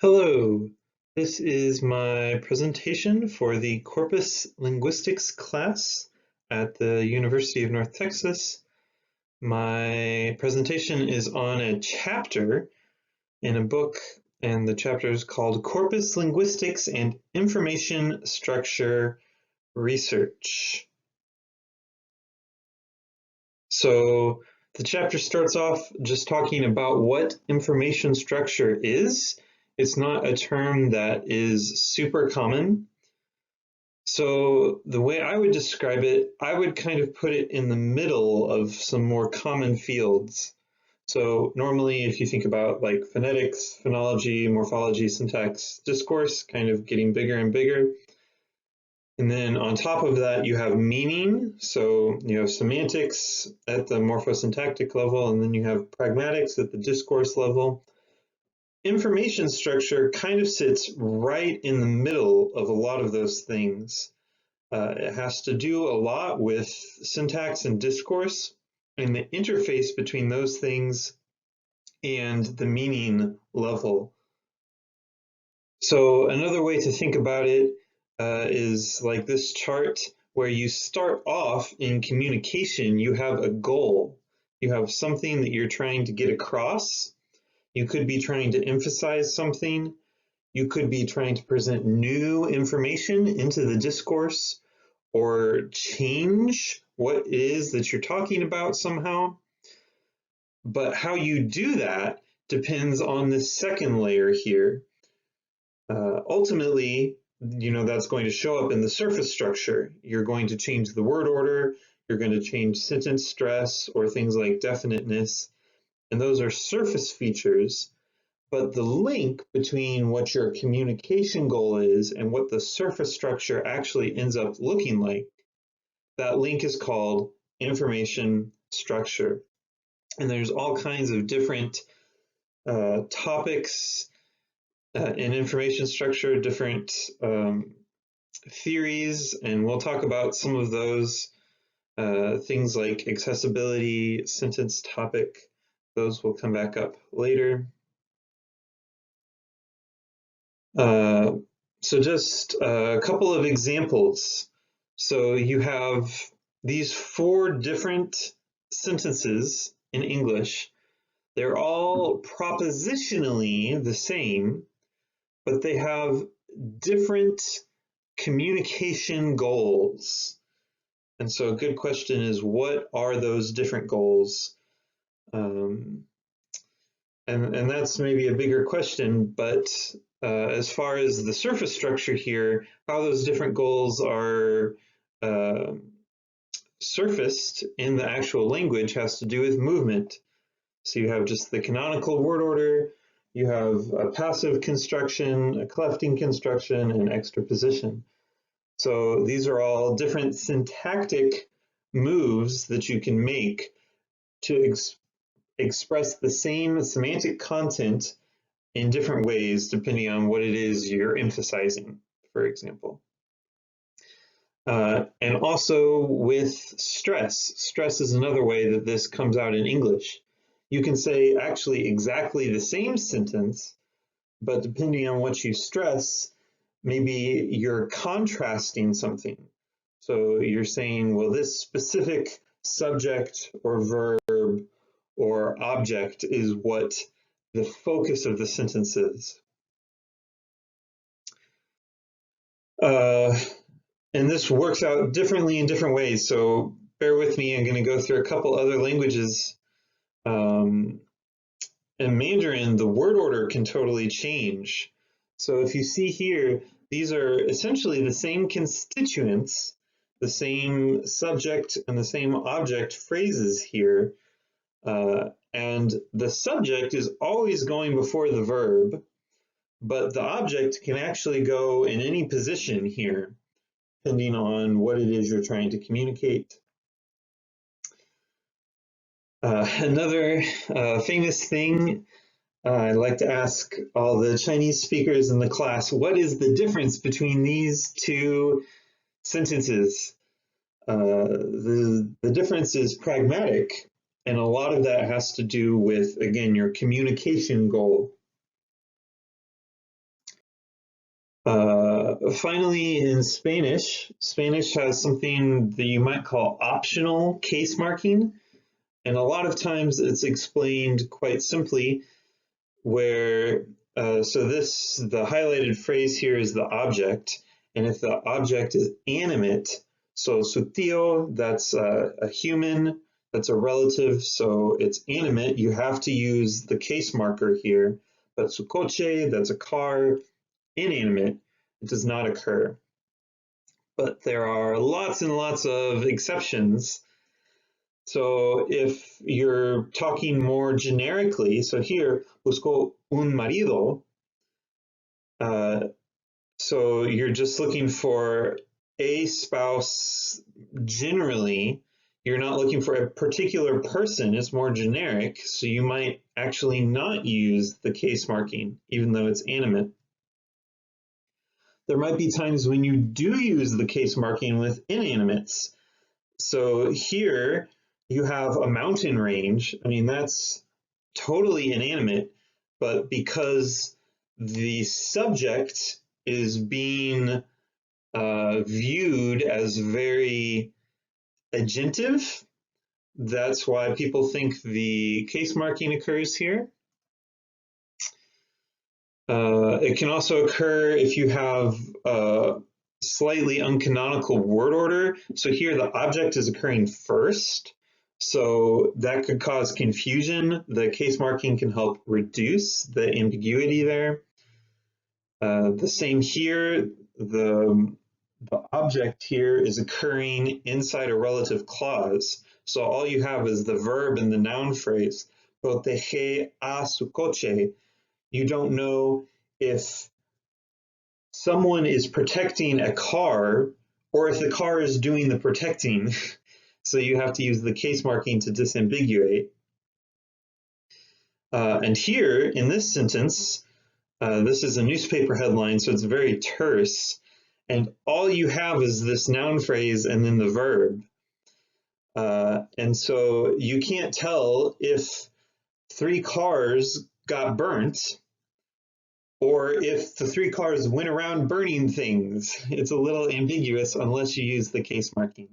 Hello, this is my presentation for the Corpus Linguistics class at the University of North Texas. My presentation is on a chapter in a book, and the chapter is called Corpus Linguistics and Information Structure Research. So the chapter starts off just talking about what information structure is. It's not a term that is super common. So the way I would describe it, I would kind of put it in the middle of some more common fields. So normally if you think about like phonetics, phonology, morphology, syntax, discourse, kind of getting bigger and bigger. And then on top of that, you have meaning. So you have semantics at the morphosyntactic level, and then you have pragmatics at the discourse level. Information structure kind of sits right in the middle of a lot of those things. It has to do a lot with syntax and discourse and the interface between those things and the meaning level. So another way to think about it is like this chart where you start off in communication, you have a goal. You have something that you're trying to get across. You could be trying to emphasize something. You could be trying to present new information into the discourse or change what it is that you're talking about somehow. But how you do that depends on the second layer here. Ultimately, that's going to show up in the surface structure. You're going to change the word order, you're going to change sentence stress or things like definiteness, and those are surface features. But the link between what your communication goal is and what the surface structure actually ends up looking like, that link is called information structure. And there's all kinds of different topics in information structure, different theories, and we'll talk about some of those things like accessibility, sentence topic. Those will come back up later. So just a couple of examples. So you have these 4 different sentences in English. They're all propositionally the same, but they have different communication goals. And so a good question is, what are those different goals? And that's maybe a bigger question, but as far as the surface structure here, how those different goals are surfaced in the actual language has to do with movement. So you have just the canonical word order, you have a passive construction, a clefting construction, and extraposition. So these are all different syntactic moves that you can make to express the same semantic content in different ways depending on what it is you're emphasizing, for example. And also with stress. Stress is another way that this comes out in English. You can say actually exactly the same sentence, but depending on what you stress, maybe you're contrasting something. So you're saying, well, this specific subject or verb or object is what the focus of the sentence is. And this works out differently in different ways. So bear with me, I'm going to go through a couple other languages. In Mandarin, the word order can totally change. So if you see here, these are essentially the same constituents, the same subject and the same object phrases here. And the subject is always going before the verb, but the object can actually go in any position here, depending on what it is you're trying to communicate. Another famous thing, I'd like to ask all the Chinese speakers in the class, what is the difference between these 2 sentences? The difference is pragmatic, and a lot of that has to do with, again, your communication goal. Finally, in Spanish, Spanish has something that you might call optional case marking. And a lot of times it's explained quite simply where, the highlighted phrase here is the object. And if the object is animate, so su tío, that's a human, that's a relative, so it's animate, you have to use the case marker here. But su coche, that's a car, inanimate, it does not occur. But there are lots and lots of exceptions. So if you're talking more generically, so here, busco un marido, so you're just looking for a spouse generally. You're not looking for a particular person, it's more generic, so you might actually not use the case marking, even though it's animate. There might be times when you do use the case marking with inanimates. So here you have a mountain range. I mean, that's totally inanimate, but because the subject is being viewed as very agentive, that's why people think the case marking occurs here. It can also occur if you have a slightly uncanonical word order. So here the object is occurring first, so that could cause confusion. The case marking can help reduce the ambiguity there. The same here, the object here is occurring inside a relative clause. So all you have is the verb and the noun phrase, protege a su coche. You don't know if someone is protecting a car or if the car is doing the protecting. So you have to use the case marking to disambiguate. And here in this sentence, this is a newspaper headline, so it's very terse. And all you have is this noun phrase and then the verb. And so you can't tell if 3 cars got burnt or if the 3 cars went around burning things. It's a little ambiguous unless you use the case marking.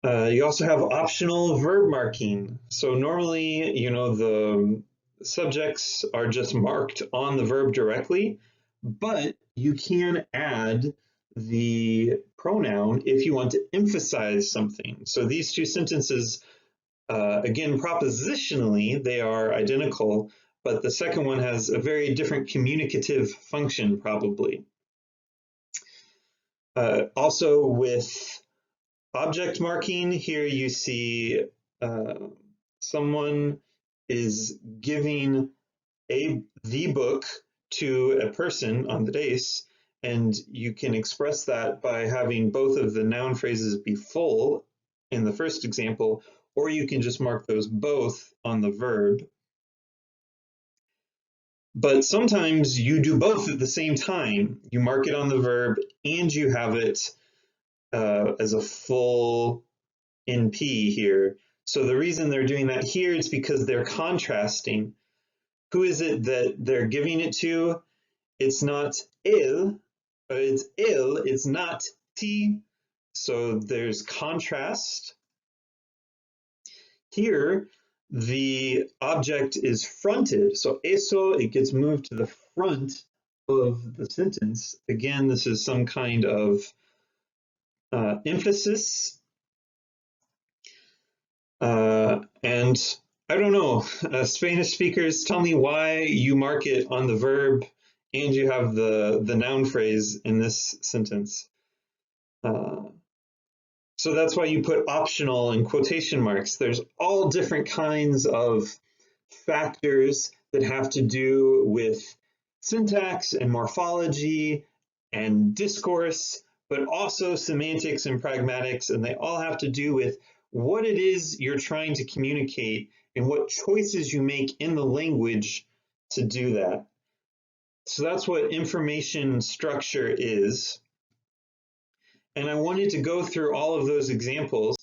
You also have optional verb marking. So normally, the subjects are just marked on the verb directly, but you can add the pronoun if you want to emphasize something. So these two sentences, again, propositionally, they are identical, but the second one has a very different communicative function, probably. Also with object marking, here you see someone is giving the book to a person on the dais, and you can express that by having both of the noun phrases be full in the first example, or you can just mark those both on the verb. But sometimes you do both at the same time. You mark it on the verb and you have it as a full NP here. So the reason they're doing that here is because they're contrasting. Who is it that they're giving it to? It's not él, it's él, it's not ti. So there's contrast. Here, the object is fronted. So eso, it gets moved to the front of the sentence. Again, this is some kind of emphasis. And I don't know, Spanish speakers, tell me why you mark it on the verb and you have the noun phrase in this sentence. So that's why you put optional in quotation marks. There's all different kinds of factors that have to do with syntax and morphology and discourse, but also semantics and pragmatics, and they all have to do with what it is you're trying to communicate and what choices you make in the language to do that. So that's what information structure is. And I wanted to go through all of those examples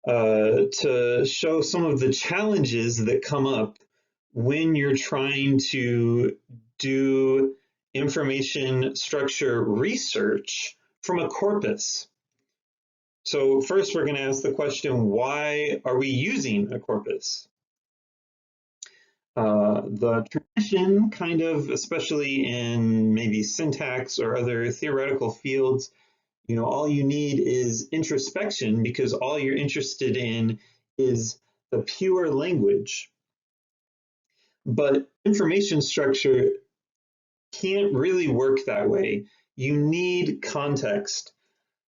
to show some of the challenges that come up when you're trying to do information structure research from a corpus. So first we're going to ask the question, why are we using a corpus? The tradition kind of, especially in maybe syntax or other theoretical fields, all you need is introspection because all you're interested in is the pure language. But information structure can't really work that way. You need context.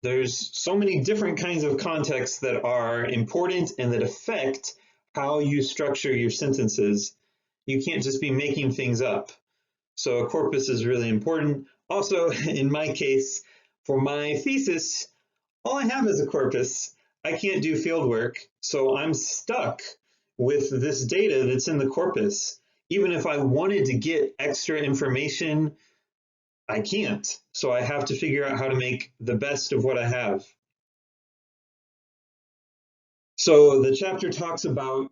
There's so many different kinds of contexts that are important and that affect how you structure your sentences. You can't just be making things up. So a corpus is really important. Also, in my case, for my thesis, all I have is a corpus. I can't do field work, so I'm stuck with this data that's in the corpus. Even if I wanted to get extra information, I can't. So I have to figure out how to make the best of what I have. So the chapter talks about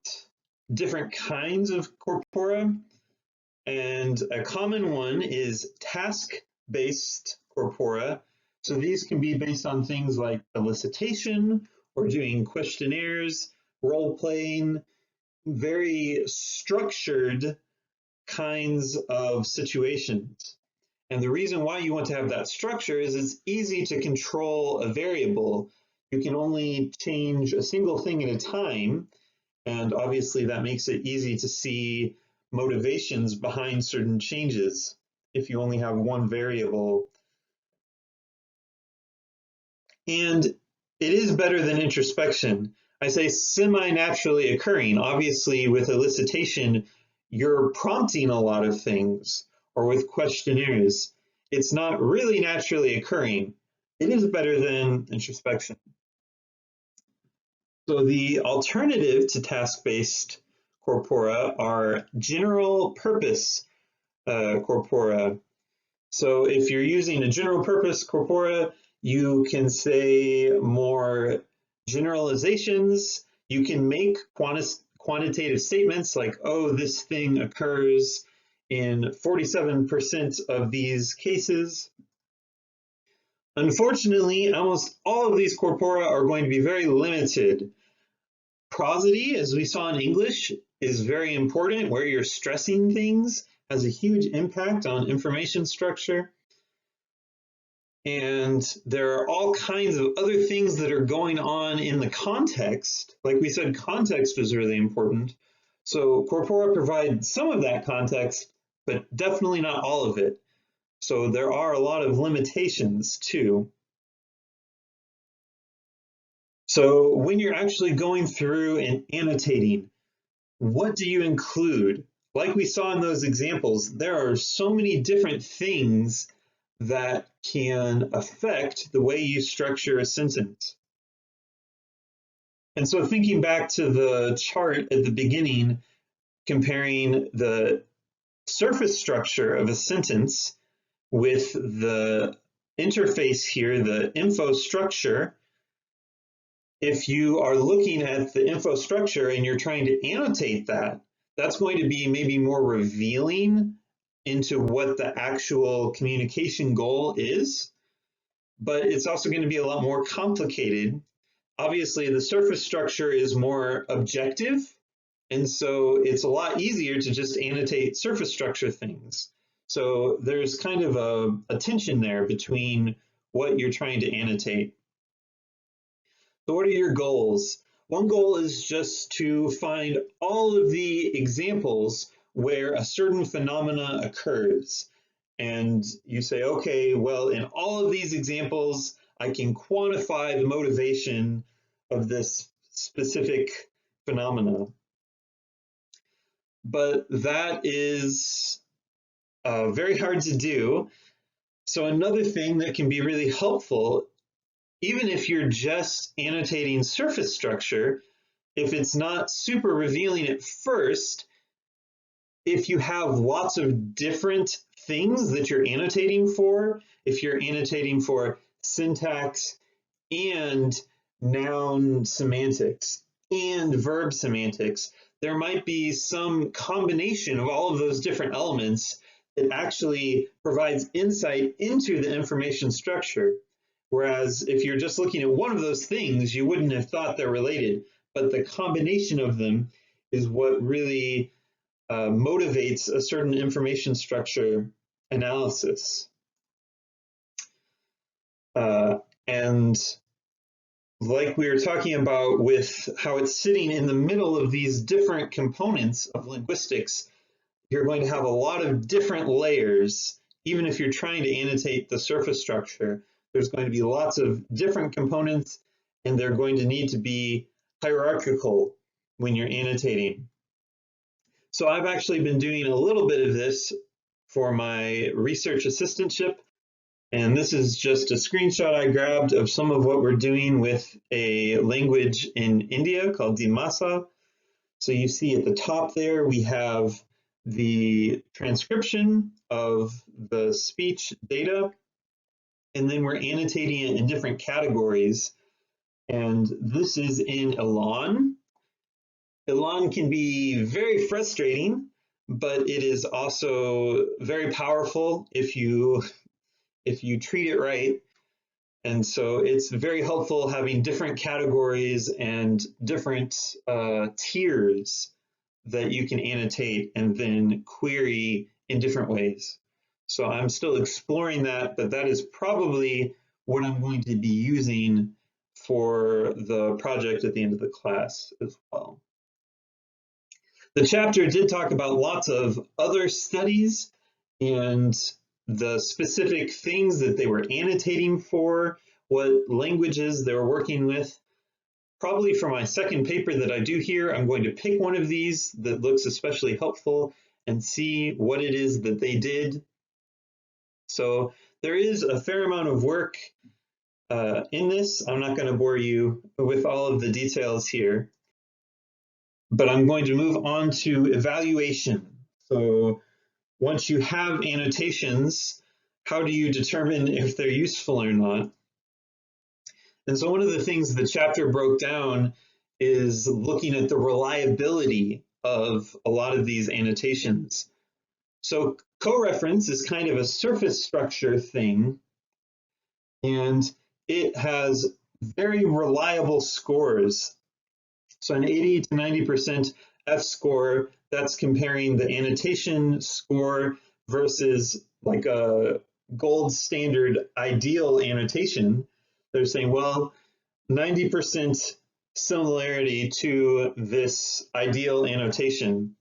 different kinds of corpora, and a common one is task-based corpora. So these can be based on things like elicitation or doing questionnaires, role-playing, very structured kinds of situations. And the reason why you want to have that structure is it's easy to control a variable. You can only change a single thing at a time, and obviously that makes it easy to see motivations behind certain changes if you only have one variable. And it is better than introspection. I say semi-naturally occurring. Obviously, with elicitation, you're prompting a lot of things, or with questionnaires, it's not really naturally occurring. It is better than introspection. So the alternative to task-based corpora are general purpose corpora. So if you're using a general purpose corpora, you can say more generalizations. You can make quantitative statements like, oh, this thing occurs in 47% of these cases. Unfortunately, almost all of these corpora are going to be very limited. Prosody, as we saw in English, is very important. Where you're stressing things has a huge impact on information structure. And there are all kinds of other things that are going on in the context. Like we said, context was really important. So corpora provide some of that context, but definitely not all of it. So there are a lot of limitations too. So when you're actually going through and annotating, what do you include? Like we saw in those examples, there are so many different things that can affect the way you structure a sentence. And so thinking back to the chart at the beginning, comparing the surface structure of a sentence with the interface here, the info structure, if you are looking at the info structure and you're trying to annotate that, that's going to be maybe more revealing into what the actual communication goal is, but it's also going to be a lot more complicated. Obviously, the surface structure is more objective, and so it's a lot easier to just annotate surface structure things. So there's kind of a tension there between what you're trying to annotate. So what are your goals? One goal is just to find all of the examples where a certain phenomena occurs. And you say, okay, well, in all of these examples, I can quantify the motivation of this specific phenomena. But that is very hard to do. So another thing that can be really helpful, even if you're just annotating surface structure, if it's not super revealing at first, if you have lots of different things that you're annotating for, if you're annotating for syntax and noun semantics and verb semantics, there might be some combination of all of those different elements it actually provides insight into the information structure. Whereas if you're just looking at one of those things, you wouldn't have thought they're related. But the combination of them is what really motivates a certain information structure analysis. And like we were talking about with how it's sitting in the middle of these different components of linguistics, you're going to have a lot of different layers. Even if you're trying to annotate the surface structure, there's going to be lots of different components, and they're going to need to be hierarchical when you're annotating. So I've actually been doing a little bit of this for my research assistantship. And this is just a screenshot I grabbed of some of what we're doing with a language in India called Dimasa. So you see at the top there, we have the transcription of the speech data, and then we're annotating it in different categories. And this is in Elan. Elan can be very frustrating, but it is also very powerful if you treat it right. And so it's very helpful having different categories and different tiers that you can annotate and then query in different ways. So I'm still exploring that, but that is probably what I'm going to be using for the project at the end of the class as well. The chapter did talk about lots of other studies and the specific things that they were annotating for, what languages they were working with. Probably for my second paper that I do here, I'm going to pick one of these that looks especially helpful and see what it is that they did. So there is a fair amount of work in this. I'm not going to bore you with all of the details here, but I'm going to move on to evaluation. So once you have annotations, how do you determine if they're useful or not? And so one of the things the chapter broke down is looking at the reliability of a lot of these annotations. So co-reference is kind of a surface structure thing, and it has very reliable scores. So an 80 to 90% F score, that's comparing the annotation score versus like a gold standard ideal annotation. They're saying, well, 90% similarity to this ideal annotation.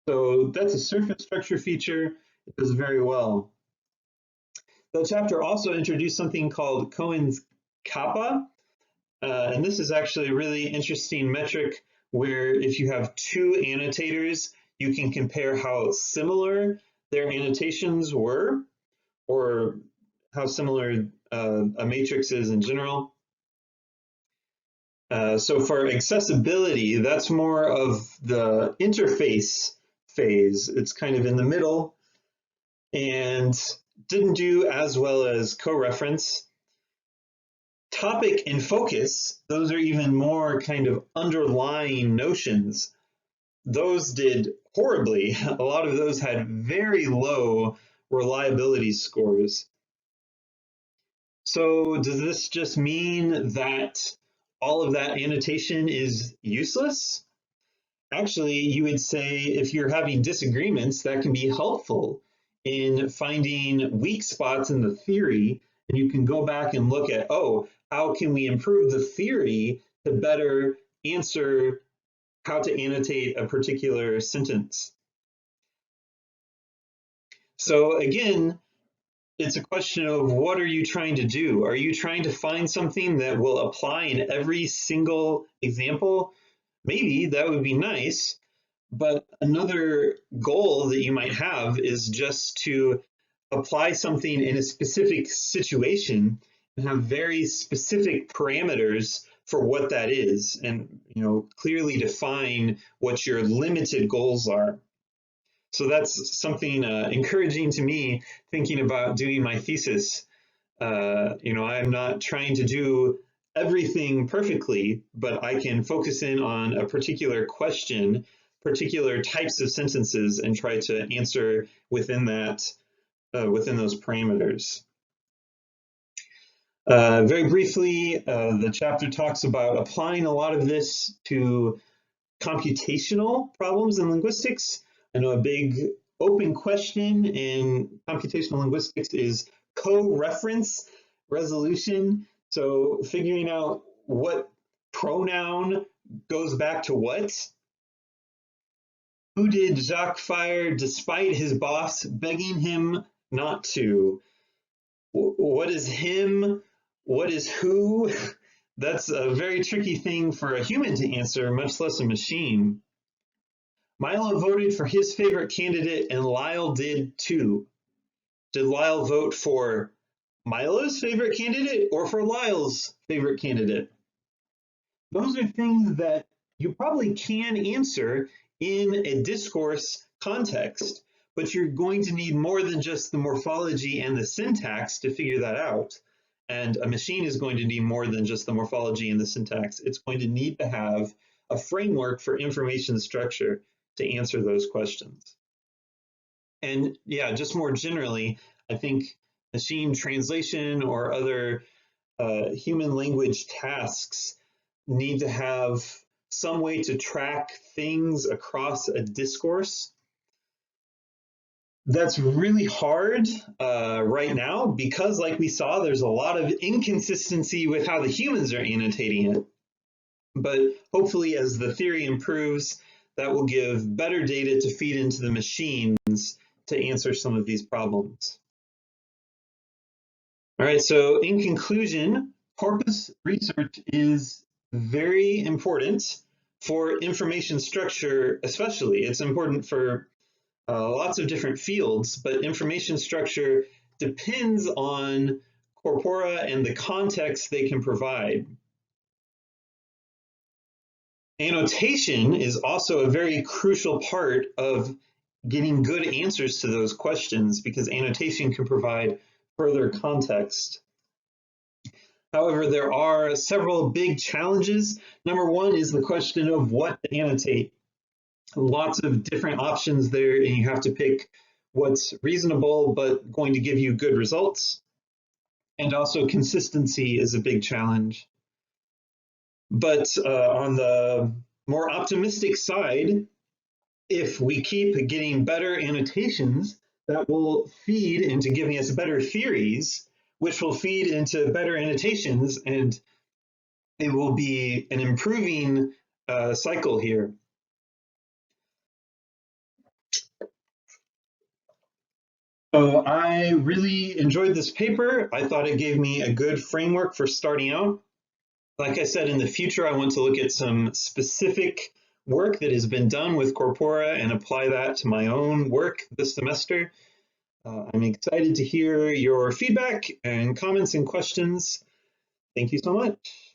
So that's a surface structure feature. It does very well. The chapter also introduced something called Cohen's kappa. And this is actually a really interesting metric where if you have two annotators, you can compare how similar their annotations were or how similar a matrix is in general. So for accessibility, that's more of the interface phase. It's kind of in the middle and didn't do as well as co-reference. Topic and focus, those are even more kind of underlying notions. Those did horribly. A lot of those had very low reliability scores. So does this just mean that all of that annotation is useless? Actually, you would say if you're having disagreements, that can be helpful in finding weak spots in the theory, and you can go back and look at, oh, how can we improve the theory to better answer how to annotate a particular sentence? So again, it's a question of what are you trying to do? Are you trying to find something that will apply in every single example? Maybe that would be nice, but another goal that you might have is just to apply something in a specific situation and have very specific parameters for what that is, and clearly define what your limited goals are. So that's something encouraging to me thinking about doing my thesis. I'm not trying to do everything perfectly, but I can focus in on a particular question, particular types of sentences and try to answer within that, within those parameters. Very briefly, the chapter talks about applying a lot of this to computational problems in linguistics. I know a big open question in computational linguistics is co-reference resolution. So figuring out what pronoun goes back to what. Who did Jacques fire despite his boss begging him not to? What is him? What is who? That's a very tricky thing for a human to answer, much less a machine. Milo voted for his favorite candidate and Lyle did too. Did Lyle vote for Milo's favorite candidate or for Lyle's favorite candidate? Those are things that you probably can answer in a discourse context, but you're going to need more than just the morphology and the syntax to figure that out. And a machine is going to need more than just the morphology and the syntax. It's going to need to have a framework for information structure to answer those questions. And yeah, just more generally, I think machine translation or other human language tasks need to have some way to track things across a discourse. That's really hard right now because, like we saw, there's a lot of inconsistency with how the humans are annotating it. But hopefully, as the theory improves, that will give better data to feed into the machines to answer some of these problems. All right, so in conclusion, corpus research is very important for information structure, especially. It's important for lots of different fields, but information structure depends on corpora and the context they can provide. Annotation is also a very crucial part of getting good answers to those questions because annotation can provide further context. However, there are several big challenges. Number one is the question of what to annotate. Lots of different options there, and you have to pick what's reasonable but going to give you good results. And also consistency is a big challenge. But on the more optimistic side, if we keep getting better annotations, that will feed into giving us better theories, which will feed into better annotations, and it will be an improving cycle here. So I really enjoyed this paper. I thought it gave me a good framework for starting out. Like I said, in the future, I want to look at some specific work that has been done with corpora and apply that to my own work this semester. I'm excited to hear your feedback and comments and questions. Thank you so much.